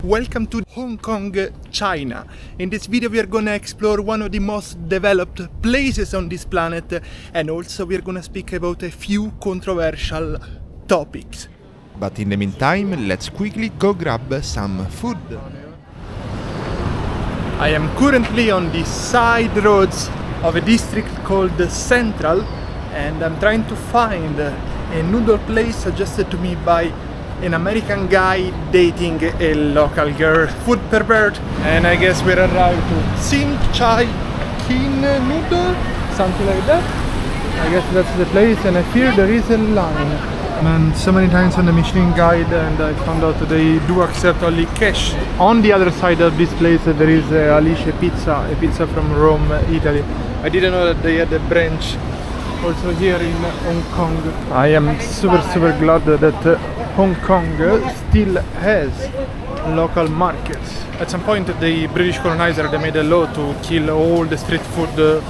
Welcome to Hong Kong, China. In this video we are gonna explore one of the most developed places on this planet, and also we are gonna speak about a few controversial topics. But in the meantime, let's quickly go grab some food. I am currently on the side roads of a district called Central, and I'm trying to find a noodle place suggested to me by an American guy dating a local girl, food pervert, and I guess we're arrived to Sim Chai Kin Noodle, something like that. I guess that's the place, and I fear there is a line. And so many times on the Michelin guide, and I found out they do accept only cash. On the other side of this place there is Alice Pizza, a pizza from Rome, Italy. I didn't know that they had a branch also here in Hong Kong. I am super glad that Hong Kong still has local markets. At some point the British colonizer, they made a law to kill all the street food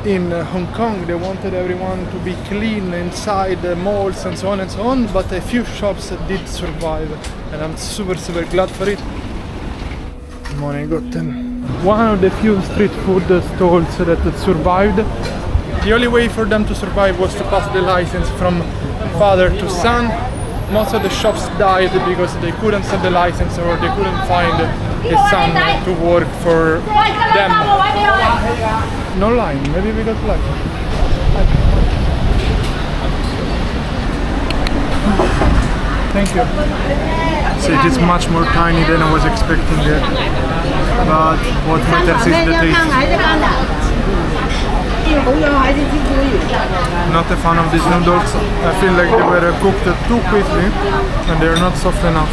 in Hong Kong. They wanted everyone to be clean inside the malls and so on, but a few shops did survive, and I'm super glad for it. Morning, Gotten. One of the few street food stalls that survived. The only way for them to survive was to pass the license from father to son. Most of the shops died because they couldn't sell the license, or they couldn't find a son to work for them. No line, maybe we got lucky. Thank you. So it is much more tiny than I was expecting, but what matters is the taste. Not a fan of these noodles. I feel like they were cooked too quickly and they're not soft enough,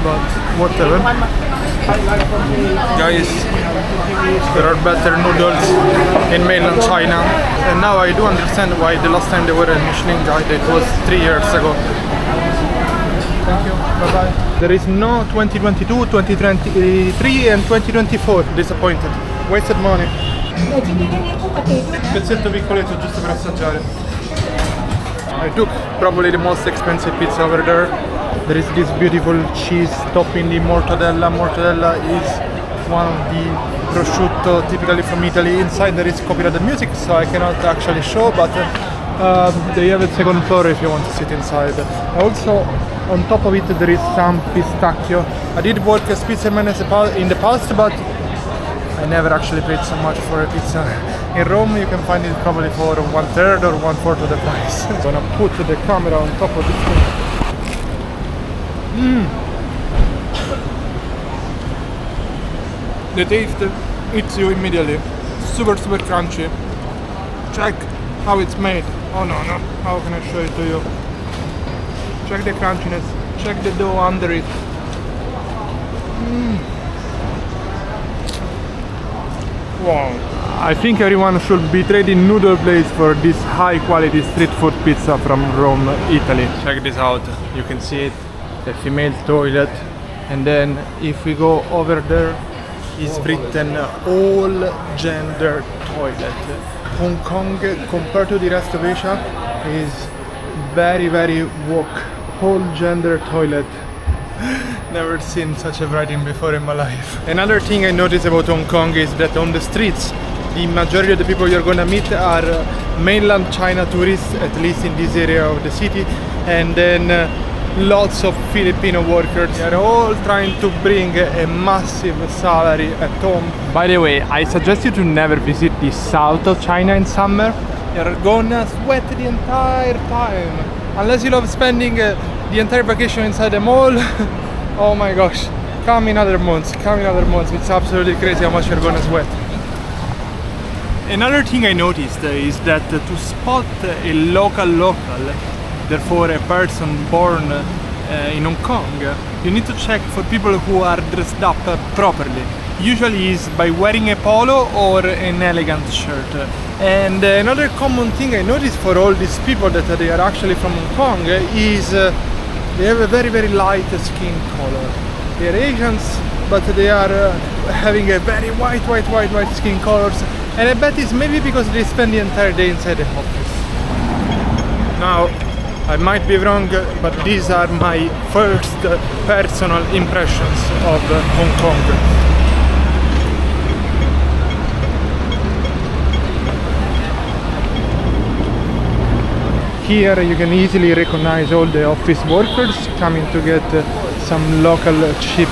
but whatever. Guys, there are better noodles in mainland China, and now I do understand why the last time they were a Michelin guide, it was 3 years ago. Thank you, bye bye. There is no 2022, 2023 and 2024. Disappointed. Wasted money. Pezzetto piccoletto giusto per assaggiare. I took probably the most expensive pizza over there. There is this beautiful cheese topping the mortadella. Mortadella is one of the prosciutto typically from Italy. Inside there is copyrighted music, so I cannot actually show, but they have a second floor if you want to sit inside. Also, on top of it there is some pistachio. I did work as pizzaman in the past, but I never actually paid so much for a pizza. In Rome you can find it probably for 1/3 or 1/4 of the price. I'm gonna put the camera on top of this thing. The taste hits you immediately. Super crunchy. Check how it's made. Oh no, how can I show it to you? Check the crunchiness. Check the dough under it. Wow. I think everyone should be trading noodle plates for this high quality street food pizza from Rome, Italy. Check this out. You can see it, the female toilet, and then if we go over there, is written all gender toilet. Hong Kong, compared to the rest of Asia, is very woke. Whole gender toilet. Never seen such a writing before in my life. Another thing I noticed about Hong Kong is that on the streets, the majority of the people you're gonna meet are mainland China tourists, at least in this area of the city, and then lots of Filipino workers. They are all trying to bring a massive salary at home. By the way, I suggest you to never visit the south of China in summer. You're gonna sweat the entire time. Unless you love spending the entire vacation inside the mall. Oh my gosh, come in other months, it's absolutely crazy how much you're gonna sweat. Another thing I noticed is that to spot a local, therefore a person born in Hong Kong, you need to check for people who are dressed up properly. Usually is by wearing a polo or an elegant shirt. And another common thing I noticed for all these people that they are actually from Hong Kong is they have a very light skin color. They are Asians, but they are having a very white skin colors, and I bet it's maybe because they spend the entire day inside the office. Now, I might be wrong, but these are my first personal impressions of Hong Kong. Here you can easily recognize all the office workers coming to get some local cheap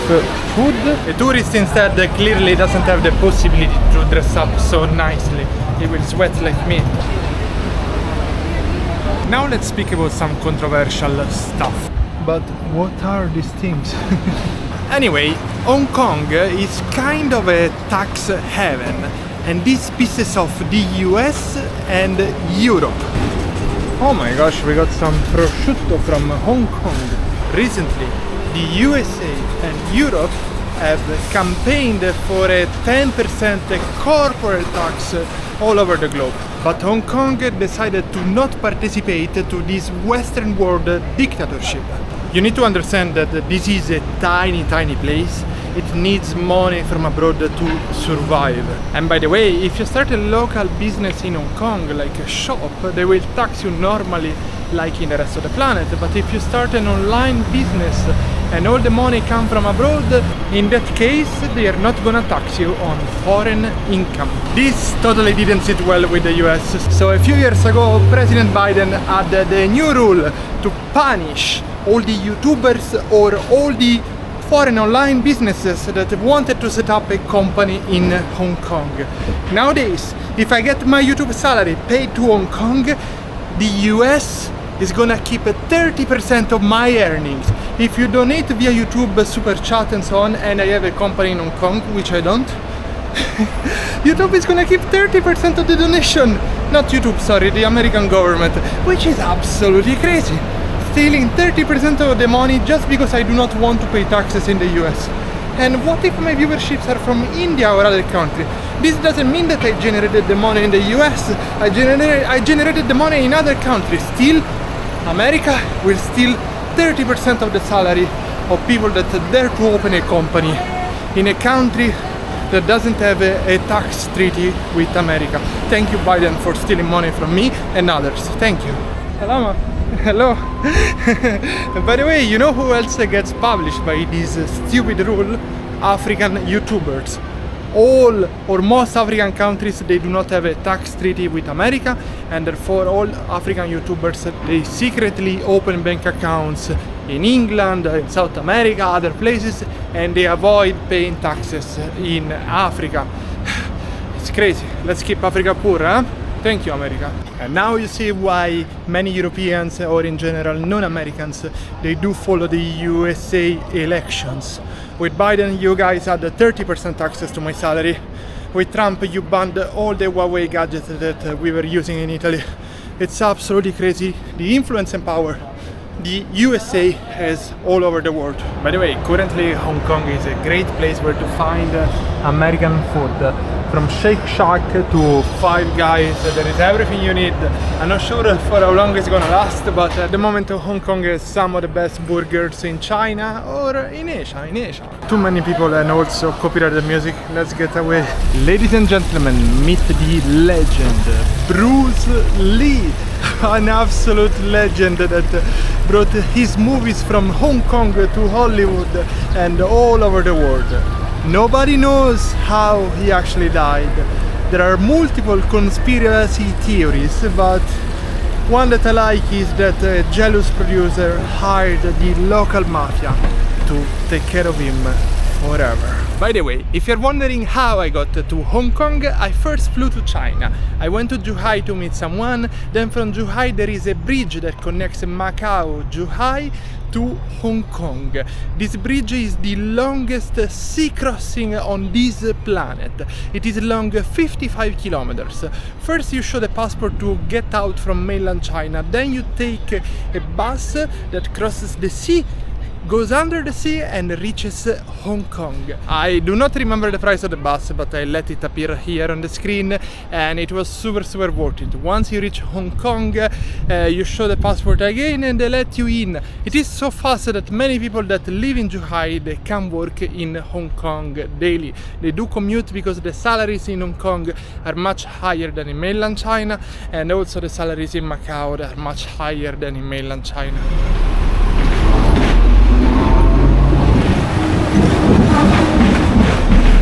food. A tourist instead clearly doesn't have the possibility to dress up so nicely. He will sweat like me. Now let's speak about some controversial stuff. But what are these things? Anyway, Hong Kong is kind of a tax haven, and these pieces of the US and Europe. Oh my gosh, we got some prosciutto from Hong Kong. Recently, the USA and Europe have campaigned for a 10% corporate tax all over the globe. But Hong Kong decided to not participate to this Western world dictatorship. You need to understand that this is a tiny place. It needs money from abroad to survive. And by the way, if you start a local business in Hong Kong, like a shop, they will tax you normally like in the rest of the planet. But if you start an online business and all the money come from abroad, in that case they are not gonna tax you on foreign income. This totally didn't sit well with the US. So a few years ago, President Biden had the new rule to punish all the YouTubers or all the foreign online businesses that wanted to set up a company in Hong Kong. Nowadays, if I get my YouTube salary paid to Hong Kong, the US is gonna keep 30% of my earnings. If you donate via YouTube, Super Chat and so on, and I have a company in Hong Kong, which I don't, YouTube is gonna keep 30% of the donation. Not YouTube, sorry, the American government, which is absolutely crazy. Stealing 30% of the money just because I do not want to pay taxes in the US. And what if my viewerships are from India or other country? This doesn't mean that I generated the money in the US. I generated the money in other countries. Still, America will steal 30% of the salary of people that dare to open a company in a country that doesn't have a tax treaty with America. Thank you, Biden, for stealing money from me and others. Thank you. Salama. Hello. By the way, you know who else gets published by this stupid rule? African YouTubers. All or most African countries, they do not have a tax treaty with America, and therefore all African YouTubers, they secretly open bank accounts in England, in South America, other places, and they avoid paying taxes in Africa. It's crazy. Let's keep Africa poor, huh? Thank you, America. And now you see why many Europeans, or in general non-Americans, they do follow the USA elections. With Biden, you guys had 30% taxes to my salary. With Trump, you banned all the Huawei gadgets that we were using in Italy. It's absolutely crazy, the influence and power the USA has all over the world. By the way, currently Hong Kong is a great place where to find American food. From Shake Shack to Five Guys, there is everything you need. I'm not sure for how long it's gonna last, but at the moment Hong Kong has some of the best burgers in China or in Asia. Too many people and also copyrighted music. Let's get away. Ladies and gentlemen, meet the legend, Bruce Lee. An absolute legend that brought his movies from Hong Kong to Hollywood and all over the world. Nobody knows how he actually died. There are multiple conspiracy theories, but one that I like is that a jealous producer hired the local mafia to take care of him forever. By the way, if you're wondering how I got to Hong Kong, I first flew to China. I went to Zhuhai to meet someone, then from Zhuhai there is a bridge that connects Macau, Zhuhai to Hong Kong. This bridge is the longest sea crossing on this planet. It is long 55 kilometers. First you show the passport to get out from mainland China, then you take a bus that crosses the sea, goes under the sea and reaches Hong Kong. I do not remember the price of the bus, but I let it appear here on the screen, and it was super worth it. Once you reach Hong Kong, you show the passport again and they let you in. It is so fast that many people that live in Zhuhai, they can work in Hong Kong daily. They do commute because the salaries in Hong Kong are much higher than in mainland China, and also the salaries in Macau are much higher than in mainland China.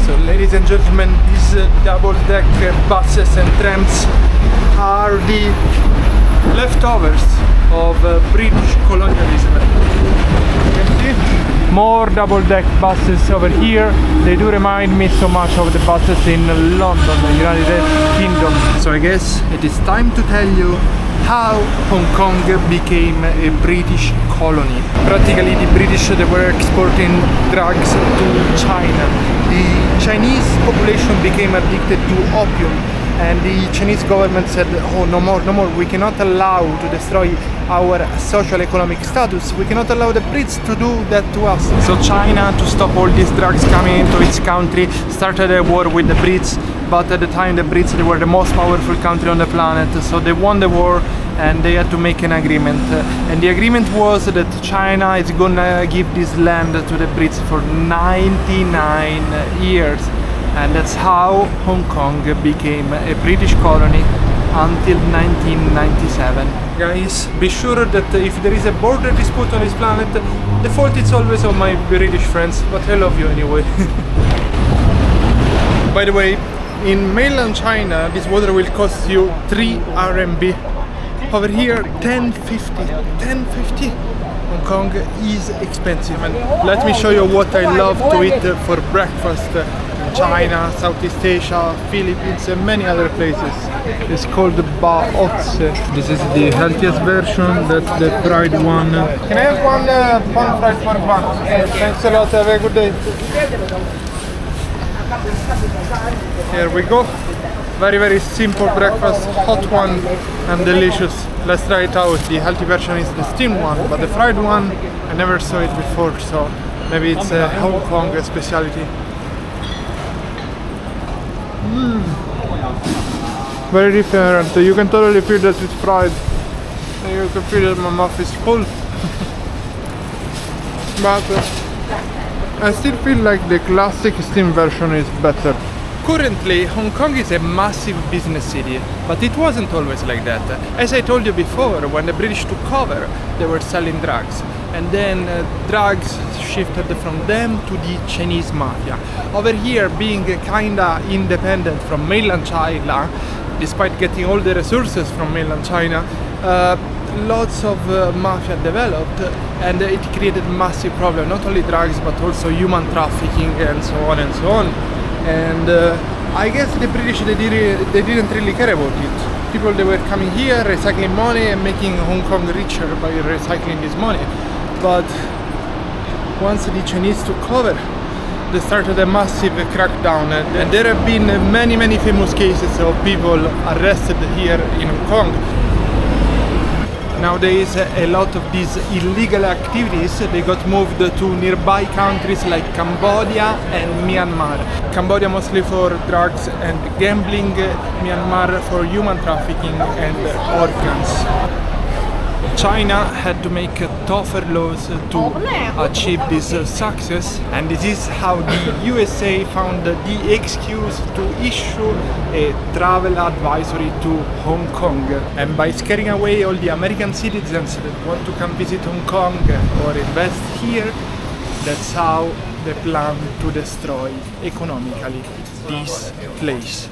So ladies and gentlemen, these double-deck buses and trams are the leftovers of British colonialism. You can see more double-deck buses over here. They do remind me so much of the buses in London, the United Kingdom. So I guess it is time to tell you how Hong Kong became a British colony. Practically the British, they were exporting drugs to China. The Chinese population became addicted to opium, and the Chinese government said, oh, no more, we cannot allow to destroy our social economic status, we cannot allow the Brits to do that to us. So China, to stop all these drugs coming into its country, started a war with the Brits, but at the time the Brits, they were the most powerful country on the planet, so they won the war and they had to make an agreement. And the agreement was that China is gonna give this land to the Brits for 99 years. And that's how Hong Kong became a British colony until 1997. Guys, be sure that if there is a border dispute on this planet, the fault is always on my British friends, but I love you anyway. By the way, in mainland China, this water will cost you 3 RMB. Over here, 10.50. Hong Kong is expensive, and let me show you what I love to eat for breakfast in China, Southeast Asia, Philippines and many other places. It's called baozi. This is the healthiest version, that's the fried one. Can I have one pan fried pork bun? Thanks a lot, have a good day. Here we go. Very simple breakfast, hot one and delicious. Let's try it out. The healthy version is the steamed one, but the fried one, I never saw it before, so maybe it's a Hong Kong speciality. Very different. You can totally feel that it's fried. And you can feel that my mouth is full. But I still feel like the classic steamed version is better. Currently, Hong Kong is a massive business city, but it wasn't always like that. As I told you before, when the British took over, they were selling drugs. And then drugs shifted from them to the Chinese mafia. Over here, being kinda independent from mainland China, despite getting all the resources from mainland China, lots of mafia developed, and it created massive problems, not only drugs but also human trafficking and so on and so on. And I guess the British, they didn't really care about it. People, they were coming here, recycling money and making Hong Kong richer by recycling this money. But once the Chinese took over, they started a massive crackdown, and there have been many famous cases of people arrested here in Hong Kong. Nowadays, a lot of these illegal activities, they got moved to nearby countries like Cambodia and Myanmar. Cambodia mostly for drugs and gambling, Myanmar for human trafficking and organs. China had to make tougher laws to achieve this success, and this is how the USA found the excuse to issue a travel advisory to Hong Kong. And by scaring away all the American citizens that want to come visit Hong Kong or invest here, that's how they plan to destroy economically this place.